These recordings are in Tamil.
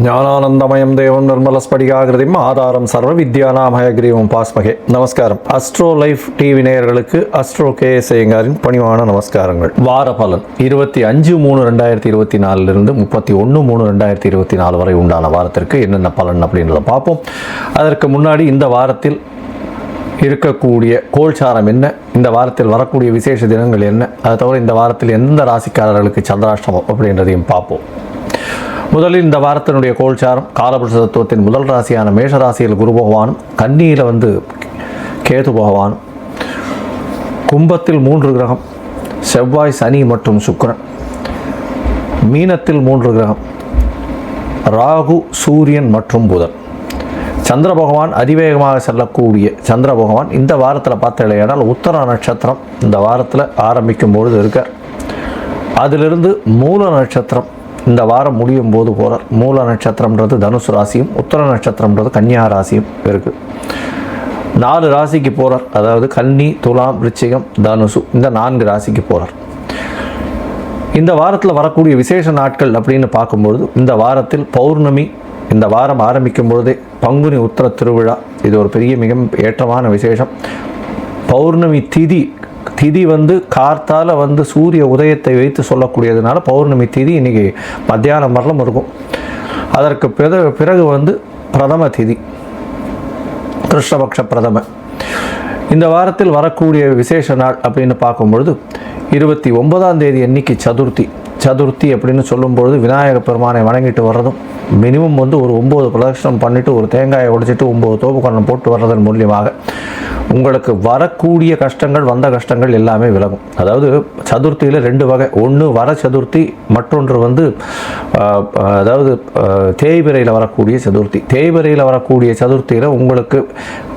ஞானானந்தமயம் தேவம் நிர்மலஸ்படிகாகிருதிம் ஆதாரம் சர்வ வித்யானாம் ஹயக்ரீவம் பாஸ்மகே. நமஸ்காரம். அஸ்ட்ரோ லைஃப் டிவி நேயர்களுக்கு அஸ்ட்ரோ KS ஐயங்காரின் பணிவான நமஸ்காரங்கள். வார பலன் 25/3/2024 31/3/2024 வரை உண்டான வாரத்திற்கு என்னென்ன பலன் அப்படின்றத பார்ப்போம். அதற்கு முன்னாடி இந்த வாரத்தில் இருக்கக்கூடிய கோல்சாரம் என்ன, இந்த வாரத்தில் வரக்கூடிய விசேஷ தினங்கள் என்ன, அதை தவிர இந்த வாரத்தில் எந்த ராசிக்காரர்களுக்கு சந்திராஷ்டமம் அப்படின்றதையும் பார்ப்போம். முதலில் இந்த வாரத்தினுடைய கோல்சாரம் காலபுருஷ தத்துவத்தின் முதல் ராசியான மேஷ ராசியில் குரு பகவானும், கன்னியில் கேது பகவானும், கும்பத்தில் 3 கிரகம் செவ்வாய், சனி மற்றும் சுக்கிரன், மீனத்தில் 3 கிரகம் ராகு, சூரியன் மற்றும் புதன். சந்திர பகவான் அதிவேகமாக செல்லக்கூடிய சந்திர பகவான் இந்த வாரத்தில் பார்த்தீங்கன்னா உத்தர நட்சத்திரம் இந்த வாரத்தில் ஆரம்பிக்கும் பொழுது இருக்கார். அதிலிருந்து மூல நட்சத்திரம் இந்த வாரம் முடியும் போது போகிறார். மூல நட்சத்திரம்ன்றது தனுசு ராசியும், உத்தர நட்சத்திரம்ன்றது கன்னியா ராசியும் இருக்குது. 4 ராசிக்கு போகிறார். அதாவது கன்னி, துலாம், விருச்சிகம், தனுசு இந்த 4 ராசிக்கு போகிறார். இந்த வாரத்தில் வரக்கூடிய விசேஷ நாட்கள் அப்படின்னு பார்க்கும்பொழுது இந்த வாரத்தில் பௌர்ணமி இந்த வாரம் ஆரம்பிக்கும் பொழுதே பங்குனி உத்திர திருவிழா, இது ஒரு பெரிய மிக ஏற்றமான விசேஷம். பௌர்ணமி திதி கார்த்தால சூரிய உதயத்தை வைத்து சொல்லக்கூடியதுனால பௌர்ணமி திதி இன்னைக்கு மத்தியானம் வரலும் இருக்கும். அதற்கு பிறகு பிரதம திதி, கிருஷ்ணபக்ஷ பிரதம. இந்த வாரத்தில் வரக்கூடிய விசேஷ நாள் அப்படின்னு பார்க்கும்பொழுது 29ஆம் தேதி அன்னைக்கு சதுர்த்தி அப்படின்னு சொல்லும்பொழுது விநாயக பெருமானை வணங்கிட்டு வர்றதும், மினிமம் ஒரு 9 பிரதட்சணம் பண்ணிவிட்டு ஒரு தேங்காயை உடைச்சிட்டு 9 தோப்புக்கரணம் போட்டு வர்றதன் மூலியமாக உங்களுக்கு வரக்கூடிய கஷ்டங்கள், வந்த கஷ்டங்கள் எல்லாமே விலகும். அதாவது சதுர்த்தியில் 2 வகை. ஒன்று வர சதுர்த்தி, மற்றொன்று அதாவது தேய்பிரையில் வரக்கூடிய சதுர்த்தி. தேய்பிரையில் வரக்கூடிய சதுர்த்தியில் உங்களுக்கு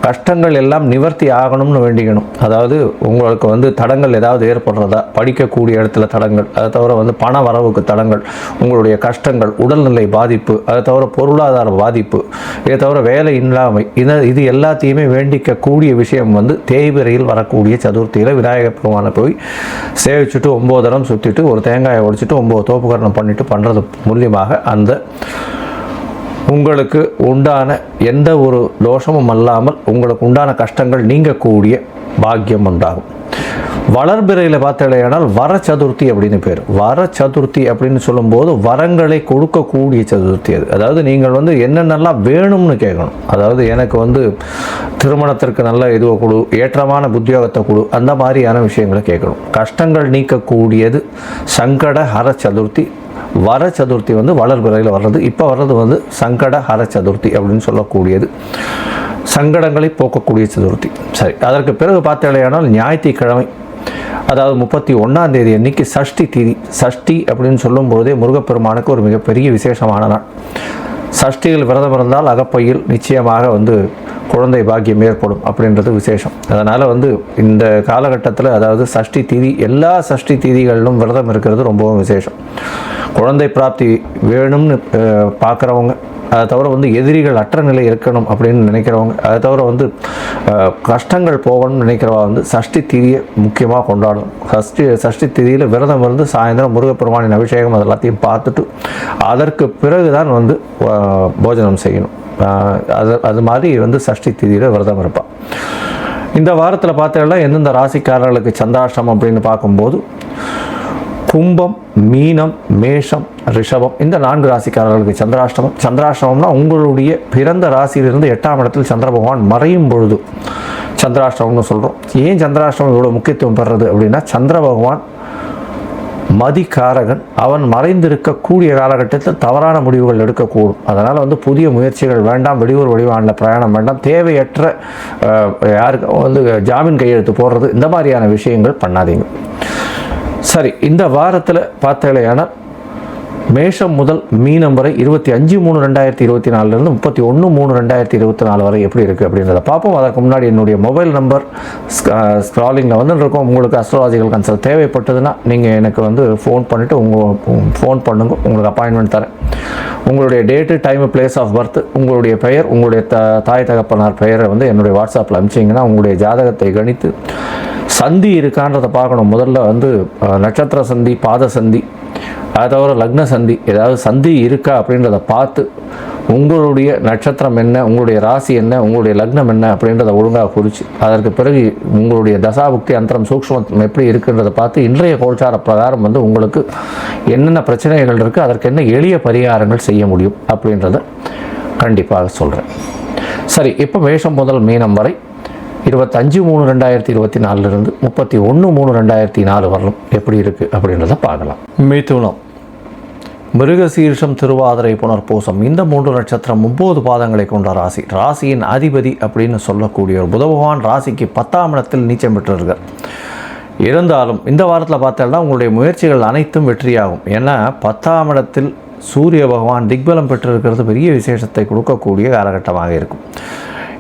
கஷ்டங்கள் எல்லாம் நிவர்த்தி ஆகணும்னு வேண்டிக்கணும். அதாவது உங்களுக்கு தடங்கள் ஏதாவது ஏற்படுறதா, படிக்கக்கூடிய இடத்துல தடங்கள், அதை தவிர பண வரவுக்கு தடங்கள், உங்களுடைய கஷ்டங்கள், உடல்நிலை பாதிப்பு, அதை தவிர பொருளாதார பாதிப்பு, இதை தவிர வேலை இல்லாமை, இது எல்லாத்தையுமே வேண்டிக்கக்கூடிய விஷயம் தேய்பிரையில் வரக்கூடிய சதுர்த்தியில் விநாயகர் பெருமானை போய் சேவிச்சுட்டு 9 தரம் சுற்றிட்டு ஒரு தேங்காயை உடைச்சிட்டு 9 தோப்புக்கரணம் பண்ணுறது மூலியமாக அந்த உங்களுக்கு உண்டான எந்த ஒரு தோஷமும் அல்லாமல் உங்களுக்கு உண்டான கஷ்டங்கள் நீங்கக்கூடிய பாக்கியம் உண்டாகும். வளர்பிறையில் பார்த்தீங்கன்னா வர சதுர்த்தி அப்படின்னு பேர். வர சதுர்த்தி அப்படின்னு சொல்லும்போது வரங்களை கொடுக்கக்கூடிய சதுர்த்தி அது. அதாவது நீங்கள் என்னென்னலாம் வேணும்னு கேட்கணும். அதாவது எனக்கு திருமணத்திற்கு நல்ல இதுவை கொடு, ஏற்றமான உத்தியோகத்தை கொடு, அந்த மாதிரியான விஷயங்களை கேட்கணும். கஷ்டங்கள் நீக்கக்கூடியது சங்கட ஹர சதுர்த்தி. வர சதுர்த்தி வளர்பிறையில் வர்றது. இப்போ வர்றது சங்கட ஹர சதுர்த்தி அப்படின்னு சொல்லக்கூடியது, சங்கடங்களை போக்கக்கூடிய சதுர்த்தி. சரி, அதற்கு பிறகு பார்த்தீங்கன்னா ஞாயிற்றுக்கிழமை, அதாவது 31ஆம் தேதி அன்னைக்கு சஷ்டி திதி. சஷ்டி அப்படின்னு சொல்லும்போதே முருகப்பெருமானுக்கு ஒரு மிகப்பெரிய விசேஷமான நாள். சஷ்டியில் விரதம் இருந்தால் அகப்பையில் நிச்சயமாக குழந்தை பாக்கியம் ஏற்படும் அப்படின்றது விசேஷம். அதனால் இந்த காலகட்டத்தில், அதாவது சஷ்டி திதி, எல்லா சஷ்டி திதிகளிலும் விரதம் இருக்கிறது ரொம்பவும் விசேஷம். குழந்தை பிராப்தி வேணும்னு பார்க்குறவங்க, அதை தவிர எதிரிகள் அற்ற நிலை இருக்கணும் அப்படின்னு நினைக்கிறவங்க, அதை தவிர கஷ்டங்கள் போகணும்னு நினைக்கிறவா சஷ்டி திதியை முக்கியமாக கொண்டாடணும். சஷ்டி திதியில் விரதம் சாயந்தரம் முருகப்பெருமானின் அபிஷேகம் அது எல்லாத்தையும் பார்த்துட்டு அதற்கு பிறகு தான் போஜனம் செய்யணும். அது மாதிரி சஷ்டி திதியில் விரதம் இருப்பாள். இந்த வாரத்தில் பார்த்தீங்கன்னா எந்தெந்த ராசிக்காரர்களுக்கு சந்திராஷ்டமம் அப்படின்னு பார்க்கும்போது கும்பம், மீனம், மேஷம், ரிஷபம் இந்த 4 ராசிக்காரர்களுக்கு சந்திராஷ்டமம். சந்திராஷ்டமம்னா உங்களுடைய பிறந்த ராசியிலிருந்து 8ஆம் இடத்தில் சந்திர பகவான் மறையும் பொழுது சந்திராஷ்டமம்னு சொல்கிறோம். ஏன் சந்திராஷ்டமம் இவ்வளோ முக்கியத்துவம் பெறுறது அப்படின்னா, சந்திர பகவான் மதிக்காரகன். அவன் மறைந்திருக்கக்கூடிய காலகட்டத்தில் தவறான முடிவுகள் எடுக்கக்கூடும். அதனால் புதிய முயற்சிகள் வேண்டாம், வெளியூர் வெளிவானில் பிரயாணம் வேண்டாம், தேவையற்ற யாருக்கு ஜாமீன் கையெழுத்து போடுறது, இந்த மாதிரியான விஷயங்கள் பண்ணாதீங்க. சரி, இந்த வாரத்தில் பார்த்தீங்கன்னா மேஷம் முதல் மீனம் வரை 25/3/2024 31/3/2024 வரை எப்படி இருக்குது அப்படின்றத பார்ப்போம். அதற்கு முன்னாடி என்னுடைய மொபைல் நம்பர் ஸ்க்ராலிங்கில் இருக்கோம். உங்களுக்கு அஸ்ட்ராலஜிக்கல் கன்சல்ட் தேவைப்பட்டதுன்னா நீங்கள் எனக்கு ஃபோன் பண்ணிவிட்டு ஃபோன் பண்ணுங்க, உங்களுக்கு அப்பாயின்மெண்ட் தரேன். உங்களுடைய date, time, place of birth, உங்களுடைய பெயர், உங்களுடைய தாய் தகப்பனார் பெயரை என்னுடைய வாட்ஸ்அப்பில் அனுப்பிச்சிங்கன்னா உங்களுடைய ஜாதகத்தை கணித்து சந்தி இருக்கான்றதை பார்க்கணும். முதல்ல நட்சத்திர சந்தி, பாத சந்தி, அதை தவிர லக்ன சந்தி, ஏதாவது சந்தி இருக்கா அப்படின்றத பார்த்து உங்களுடைய நட்சத்திரம் என்ன, உங்களுடைய ராசி என்ன, உங்களுடைய லக்னம் என்ன அப்படின்றத ஒழுங்காக குறித்து அதற்கு பிறகு உங்களுடைய தசாபுக்தி அந்தரம் சூக்ஷ்மம் எப்படி இருக்குன்றதை பார்த்து இன்றைய கோல்சார பிரகாரம் வந்து உங்களுக்கு என்னென்ன பிரச்சனைகள் இருக்குது, அதற்கு என்ன எளிய பரிகாரங்கள் செய்ய முடியும் அப்படின்றத கண்டிப்பாக சொல்கிறேன். சரி, இப்போ மேஷம் முதல் மீனம் வரை 25/3/2024 31/3/2004 வரலும் எப்படி இருக்குது அப்படின்றத பார்க்கலாம். மிதுனம், மிருகசீர்ஷம், திருவாதிரை, புனர்பூசம் இந்த 3 நட்சத்திரம் 9 பாதங்களை கொண்ட ராசி. ராசியின் அதிபதி அப்படின்னு சொல்லக்கூடிய ஒரு புத பகவான் ராசிக்கு 10ஆம் இடத்தில் நீச்சம் பெற்றிருக்கார். இருந்தாலும் இந்த வாரத்தில் பார்த்தோம்னா உங்களுடைய முயற்சிகள் அனைத்தும் வெற்றியாகும். ஏன்னா 10ஆம் இடத்தில் சூரிய பகவான் திக்பலம் பெற்றிருக்கிறது பெரிய விசேஷத்தை கொடுக்கக்கூடிய காலகட்டமாக இருக்கும்.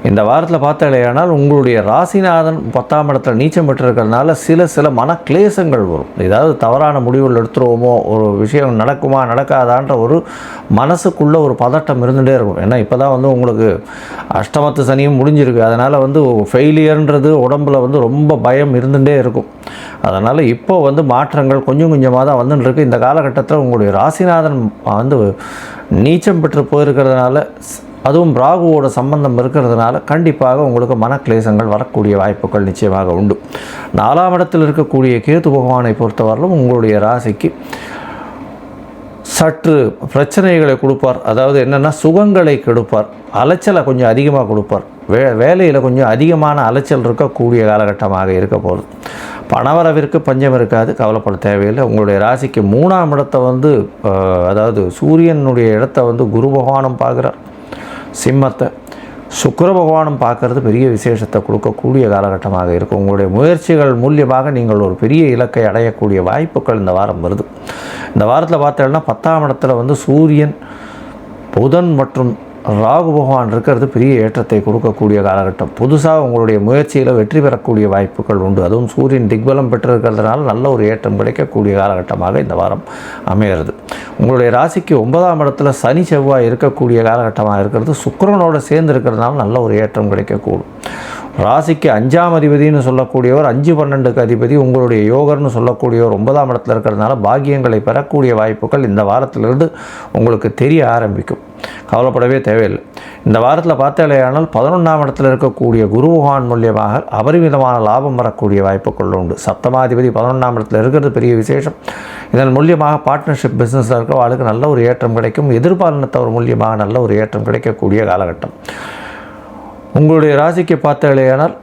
இந்த வாரத்தில் பார்த்தாலேயானால் உங்களுடைய ராசிநாதன் 10ஆம் இடத்துல நீச்சம் பெற்றிருக்கிறதுனால சில மன கிளேசங்கள் வரும். ஏதாவது தவறான முடிவுகள் எடுத்துருவோமோ, ஒரு விஷயம் நடக்குமா நடக்காதான்ற ஒரு மனசுக்குள்ளே ஒரு பதட்டம் இருந்துகிட்டே இருக்கும். ஏன்னா இப்போ தான் வந்து உங்களுக்கு அஷ்டமத்து சனியும் முடிஞ்சிருக்கு. அதனால் வந்து ஃபெயிலியர்ன்றது உடம்பில் வந்து ரொம்ப பயம் இருந்துகிட்டே இருக்கும். அதனால் இப்போ வந்து மாற்றங்கள் கொஞ்சம் கொஞ்சமாக தான் வந்துன்னு இருக்குது. இந்த காலகட்டத்தில் உங்களுடைய ராசிநாதன் வந்து நீச்சம் பெற்று போயிருக்கிறதுனால, அதுவும் ராகுவோட சம்பந்தம் இருக்கிறதுனால கண்டிப்பாக உங்களுக்கு மனக்லேசங்கள் வரக்கூடிய வாய்ப்புகள் நிச்சயமாக உண்டு. 4ஆம் இடத்தில் இருக்கக்கூடிய கேது பகவானை பொறுத்தவரையிலும் உங்களுடைய ராசிக்கு சற்று பிரச்சனைகளை கொடுப்பார். அதாவது என்னென்னா சுகங்களை கெடுப்பார், அலைச்சலை கொஞ்சம் அதிகமாக கொடுப்பார். வேலையில் கொஞ்சம் அதிகமான அலைச்சல் இருக்கக்கூடிய காலகட்டமாக இருக்க போகுது. பணவரவிற்கு பஞ்சம் இருக்காது, கவலைப்பட தேவையில்லை. உங்களுடைய ராசிக்கு 3ஆம் இடத்தை வந்து அதாவது சூரியனுடைய இடத்த வந்து குரு பகவானும் பார்க்குறார். சிம்மத்தை சுக்கிர பகவானும் பார்க்கறது பெரிய விசேஷத்தை கொடுக்கக்கூடிய காலகட்டமாக இருக்கும். உங்களுடைய முயற்சிகள் மூலியமாக நீங்கள் ஒரு பெரிய இலக்கை அடையக்கூடிய வாய்ப்புகள் இந்த வாரம் வருது. இந்த வாரத்தில் பார்த்தோம்னா 10ஆம் இடத்துல வந்து சூரியன், புதன் மற்றும் ராகு பகவான் இருக்கிறது பெரிய ஏற்றத்தை கொடுக்கக்கூடிய காலகட்டம். புதுசாக உங்களுடைய முயற்சியில் வெற்றி பெறக்கூடிய வாய்ப்புகள் உண்டு. அதுவும் சூரியன் திக்பலம் பெற்றிருக்கிறதுனால நல்ல ஒரு ஏற்றம் கிடைக்கக்கூடிய காலகட்டமாக இந்த வாரம் அமைகிறது. உங்களுடைய ராசிக்கு 9ஆம் இடத்துல சனி செவ்வாய் இருக்கக்கூடிய காலகட்டமாக இருக்கிறது. சுக்கிரனோடு சேர்ந்து இருக்கிறதுனால நல்ல ஒரு ஏற்றம் கிடைக்கக்கூடும். ராசிக்கு 5ஆம் அதிபதினு சொல்லக்கூடியவர் 5-12க்கு அதிபதி, உங்களுடைய யோகர்னு சொல்லக்கூடியவர் 9ஆம் இடத்துல இருக்கிறதுனால பாக்கியங்களை பெறக்கூடிய வாய்ப்புகள் இந்த வாரத்திலிருந்து உங்களுக்கு தெரிய ஆரம்பிக்கும். கவலைப்படவே தேவையில்லை. இந்த வாரத்தில் பார்த்தாலேயானால் 11ஆம் இடத்துல இருக்கக்கூடிய குரு பகவான் மூலியமாக அபரிமிதமான லாபம் வரக்கூடிய வாய்ப்புகள் உண்டு. சப்தமாதிபதி 11ஆம் இடத்துல இருக்கிறது பெரிய விசேஷம். இதன் மூலியமாக பார்ட்னர்ஷிப் பிஸ்னஸில் இருக்கிறவர்களுக்கு நல்ல ஒரு ஏற்றம் கிடைக்கும். எதிர்பாலினத்தவர் மூலியமாக நல்ல ஒரு ஏற்றம் கிடைக்கக்கூடிய காலகட்டம். உங்களுடைய ராசிக்கு பார்த்தாலேயானால்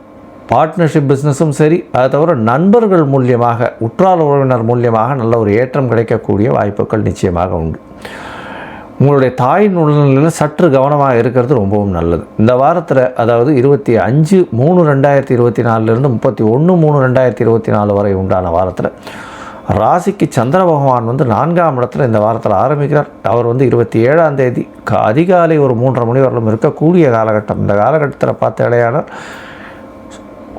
பார்ட்னர்ஷிப் பிஸ்னஸும் சரி, அதை தவிர நண்பர்கள் மூலியமாக, உற்றார் உறவினர் மூலியமாக நல்ல ஒரு ஏற்றம் கிடைக்கக்கூடிய வாய்ப்புகள் நிச்சயமாக உண்டு. உங்களுடைய தாயின் உடல்நிலையில் சற்று கவனமாக இருக்கிறது ரொம்பவும் நல்லது. இந்த வாரத்தில் அதாவது 25/3/2024 31/3/2024 வரை உண்டான வாரத்தில் ராசிக்கு சந்திர பகவான் வந்து 4ஆம் இடத்துல இந்த வாரத்தில் ஆரம்பிக்கிறார். அவர் வந்து 27ஆம் தேதி அதிகாலை ஒரு 3:30 மணி வரலும் இருக்கக்கூடிய காலகட்டம். இந்த காலகட்டத்தில் பார்த்த இடையான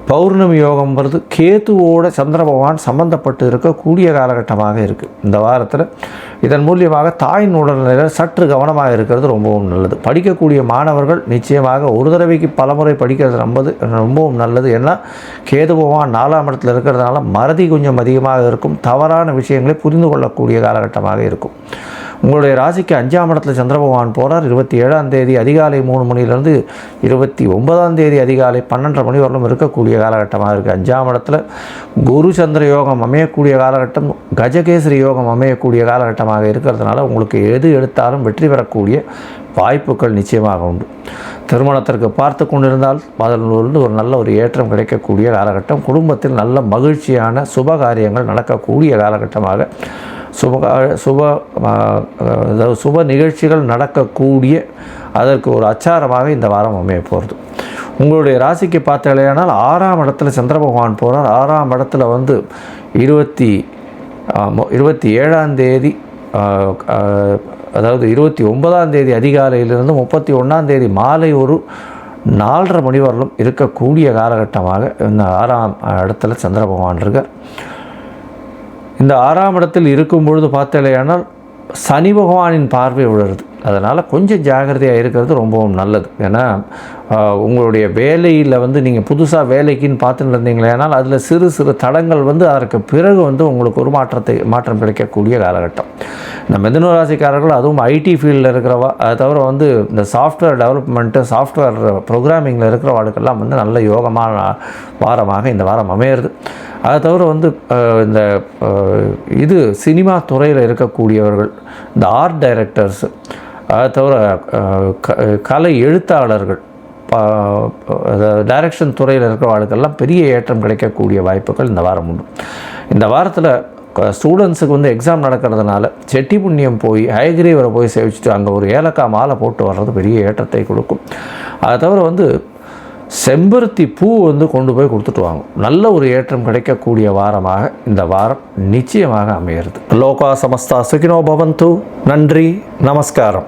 பௌர்ணமி யோகம் வருது. கேதுவோட சந்திர பகவான் சம்பந்தப்பட்டு இருக்கக்கூடிய காலகட்டமாக இருக்குது இந்த வாரத்தில். இதன் மூலியமாக தாயின் உடல்நிலையில் சற்று கவனமாக இருக்கிறது ரொம்பவும் நல்லது. படிக்கக்கூடிய மாணவர்கள் நிச்சயமாக ஒரு தடவைக்கு பலமுறை படிக்கிறது ரொம்பவும் நல்லது. ஏன்னா கேது பகவான் 4ஆம் இடத்துல இருக்கிறதுனால மறதி கொஞ்சம் அதிகமாக இருக்கும். தவறான விஷயங்களை புரிந்து கொள்ளக்கூடிய காலகட்டமாக இருக்கும். உங்களுடைய ராசிக்கு 5ஆம் இடத்துல சந்திர பகவான் போகிறார். 27ஆம் தேதி அதிகாலை 3 மணிலேருந்து 29ஆம் தேதி அதிகாலை 12:30 மணி வரலும் இருக்கக்கூடிய காலகட்டமாக இருக்குது. 5ஆம் இடத்துல குரு சந்திர யோகம் அமையக்கூடிய காலகட்டம், கஜகேசரி யோகம் அமையக்கூடிய காலகட்டமாக இருக்கிறதுனால உங்களுக்கு எது எடுத்தாலும் வெற்றி பெறக்கூடிய வாய்ப்புகள் நிச்சயமாக உண்டு. திருமணத்திற்கு பார்த்து கொண்டிருந்தால் அதிலிருந்து ஒரு நல்ல ஒரு ஏற்றம் கிடைக்கக்கூடிய காலகட்டம். குடும்பத்தில் நல்ல மகிழ்ச்சியான சுப காரியங்கள் நடக்கக்கூடிய காலகட்டமாக, சுப நிகழ்ச்சிகள் நடக்கக்கூடிய அதற்கு ஒரு அச்சாரமாக இந்த வாரம் அமைய போகிறது. உங்களுடைய ராசிக்கு பார்த்தாலேயானால் 6ஆம் இடத்துல சந்திர பகவான் போகிறார். 6ஆம் இடத்துல வந்து 27ஆம் தேதி அதாவது 29ஆம் தேதி அதிகாலையிலிருந்து 31ஆம் தேதி மாலை ஒரு 4:30 மணி வரலும் இருக்கக்கூடிய காலகட்டமாக இந்த 6ஆம் இடத்துல சந்திர பகவான் இருக்கார். இந்த 6ஆம் இடத்தில் இருக்கும் பொழுது பார்த்தாலேயானால் சனி பகவானின் பார்வை விழுறது. அதனால் கொஞ்சம் ஜாகிரதையாக இருக்கிறது ரொம்பவும் நல்லது. ஏன்னா உங்களுடைய வேலையில் வந்து நீங்கள் புதுசாக வேலைக்குன்னு பார்த்துட்டு இருந்தீங்களே, ஆனால் அதில் சிறு சிறு தடங்கள் வந்து அதற்கு பிறகு வந்து உங்களுக்கு ஒரு மாற்றம் கிடைக்கக்கூடிய காலகட்டம். இந்த மிதுன ராசிக்காரர்கள், அதுவும் ஐடி ஃபீல்டில் இருக்கிறவா, அதை தவிர வந்து இந்த சாஃப்ட்வேர் டெவலப்மெண்ட்டு, சாஃப்ட்வேர் ப்ரோக்ராமிங்கில் இருக்கிறவாளுக்கெல்லாம் வந்து நல்ல யோகமான வாரமாக இந்த வாரம் அமையிறது. அதை தவிர வந்து இந்த சினிமா துறையில் இருக்கக்கூடியவர்கள், இந்த ஆர்ட் டைரக்டர்ஸு, அதை தவிர கலை எழுத்தாளர்கள், டைரக்ஷன் துறையில் இருக்கிறவர்களுக்கெல்லாம் பெரிய ஏற்றம் கிடைக்கக்கூடிய வாய்ப்புகள் இந்த வாரம் உண்டு. இந்த வாரத்தில் ஸ்டூடெண்ட்ஸுக்கு வந்து எக்ஸாம் நடக்கிறதுனால செட்டி புண்ணியம் போய் ஹயகிரீவரை போய் சேவிச்சுட்டு அங்கே ஒரு ஏலக்காய் மாலை போட்டு வர்றது பெரிய ஏற்றத்தை கொடுக்கும். அதை தவிர வந்து செம்பருத்தி பூ வந்து கொண்டு போய் கொடுத்துட்டு வாங்க. நல்ல ஒரு ஏற்றம் கிடைக்கக்கூடிய வாரமாக இந்த வாரம் நிச்சயமாக அமையிறது. லோகா சமஸ்தா சுகினோ பவந்து. நன்றி, நமஸ்காரம்.